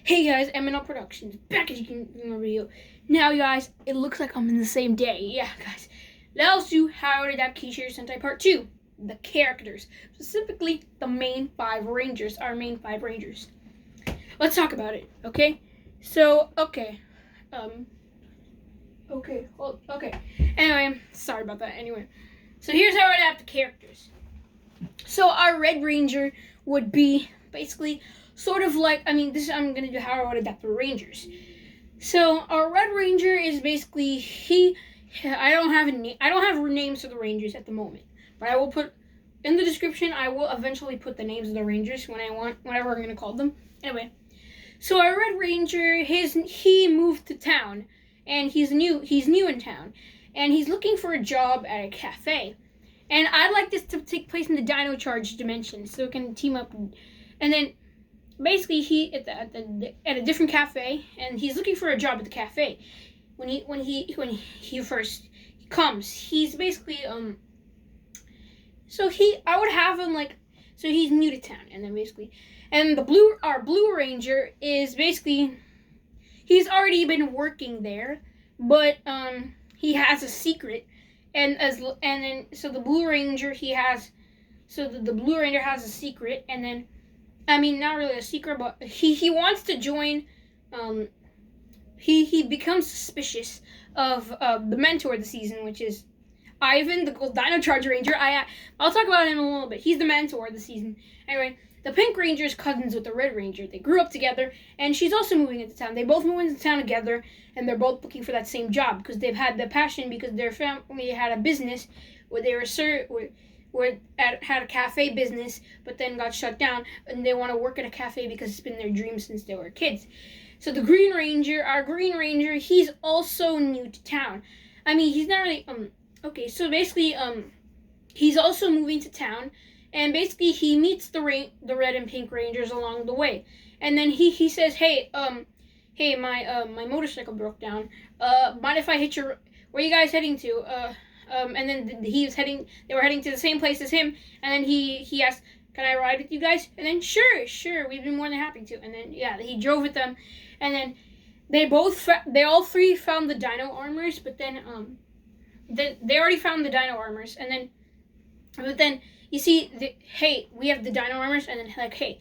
Hey guys, MNL Productions, back as you can in the video. Now guys, it looks like I'm in the same day. Yeah guys, let's do How to Adapt Kishiryu Sentai Part 2. The characters, specifically the main 5 rangers, our main 5 rangers. Let's talk about it, okay? So, okay. Anyway, sorry about that. Anyway, so here's how I adapt the characters. So our Red Ranger would be basically sort of like, I'm going to do how I would adapt the Rangers. So our Red Ranger is basically, I don't have names for the Rangers at the moment, but I will put, in the description, I will eventually put the names of the Rangers whenever I'm going to call them. Anyway, so our Red Ranger, he moved to town, and he's new in town, and he's looking for a job at a cafe. And I'd like this to take place in the Dino Charge dimension, so it can team up. And then, basically, he at a different cafe, and he's looking for a job at the cafe. When he first comes, he's basically So I would have him so he's new to town, and then basically, and our Blue Ranger is basically, he's already been working there, but he has a secret. So the Blue Ranger the Blue Ranger has a secret, and then, not really a secret, but he wants to join. He becomes suspicious of the mentor of the season, which is Ivan, the Gold Dino Charge Ranger. I'll talk about him in a little bit. He's the mentor of the season. Anyway, the Pink Ranger is cousins with the Red Ranger. They grew up together, and she's also moving into town. They both move into town together, and they're both looking for that same job because they've had the passion, because their family had a business where they had a cafe business, but then got shut down, and they want to work at a cafe because it's been their dream since they were kids. So the Green Ranger, our Green Ranger, he's also new to town. He's not really so basically he's also moving to town. And basically, he meets the Red and Pink Rangers along the way, and then he says, "Hey, my motorcycle broke down. Mind if I hit your? Where are you guys heading to?" And then they were heading to the same place as him, and then he asked, "Can I ride with you guys?" And then sure, we'd be more than happy to. And then he drove with them, and then they all three found the Dino armors, but then they already found the Dino armors, but then. You see, we have the Dino armors, and then hey,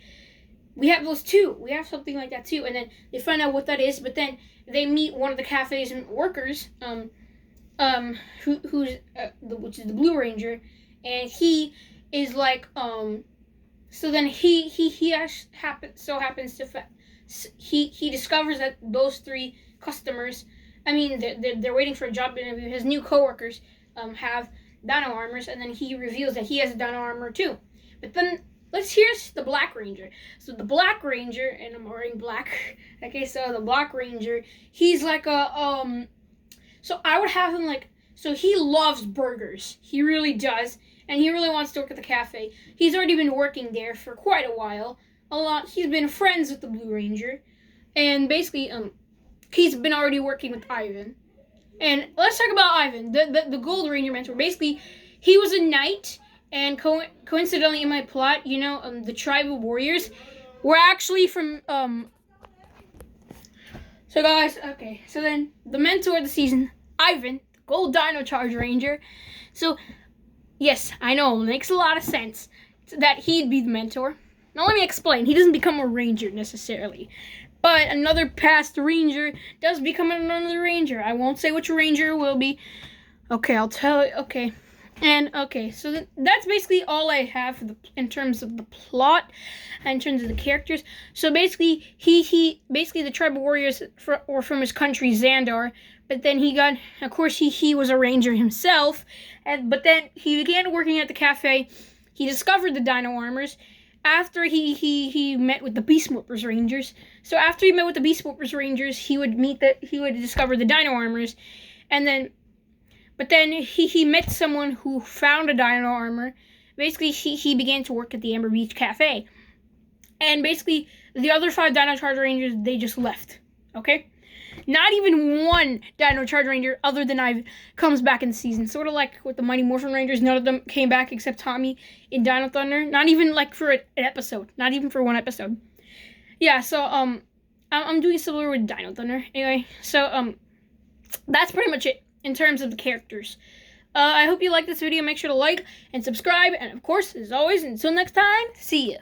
we have those too. We have something like that too. And then they find out what that is, but then they meet one of the cafe's workers, which is the Blue Ranger, and he is so then he happens to he discovers that those 3 customers, they're waiting for a job interview. His new coworkers have Dino armors, and then he reveals that he has a Dino armor too. But then here's the Black Ranger. So the Black Ranger, and I'm wearing black. Okay, so the Black Ranger, he's like a so I would have him so he loves burgers. He really does, and he really wants to work at the cafe. He's already been working there for quite a while. He's been friends with the Blue Ranger, and basically he's been already working with Ivan. And let's talk about Ivan, the Gold Ranger mentor. Basically, he was a knight, and coincidentally in my plot, the tribal warriors were actually from, So guys, okay, so then the mentor of the season, Ivan, the Gold Dino Charge Ranger. So, yes, I know, it makes a lot of sense that he'd be the mentor. Now let me explain. He doesn't become a ranger necessarily, but another past ranger does become another ranger. I won't say which ranger it will be. Okay, I'll tell you. Okay. And, okay, so that's basically all I have in terms of the plot, and in terms of the characters. So basically, basically the tribal warriors were from his country, Xandar, but then of course, he was a ranger himself, but then he began working at the cafe. He discovered the Dino armors, after he met with the Beast Whoopers Rangers. So after he met with the Beast Whoopers Rangers, he would discover the Dino armors, but then he met someone who found a Dino armor. Basically, he began to work at the Amber Beach Cafe, and basically the other 5 Dino Charge Rangers, they just left. Okay. Not even one Dino Charge Ranger other than Ivan comes back in the season. Sort of like with the Mighty Morphin Rangers, none of them came back except Tommy in Dino Thunder. Not even for an episode. Not even for one episode. Yeah, so I'm doing similar with Dino Thunder. Anyway, so that's pretty much it in terms of the characters. I hope you like this video. Make sure to like and subscribe. And of course, as always, until next time, see ya.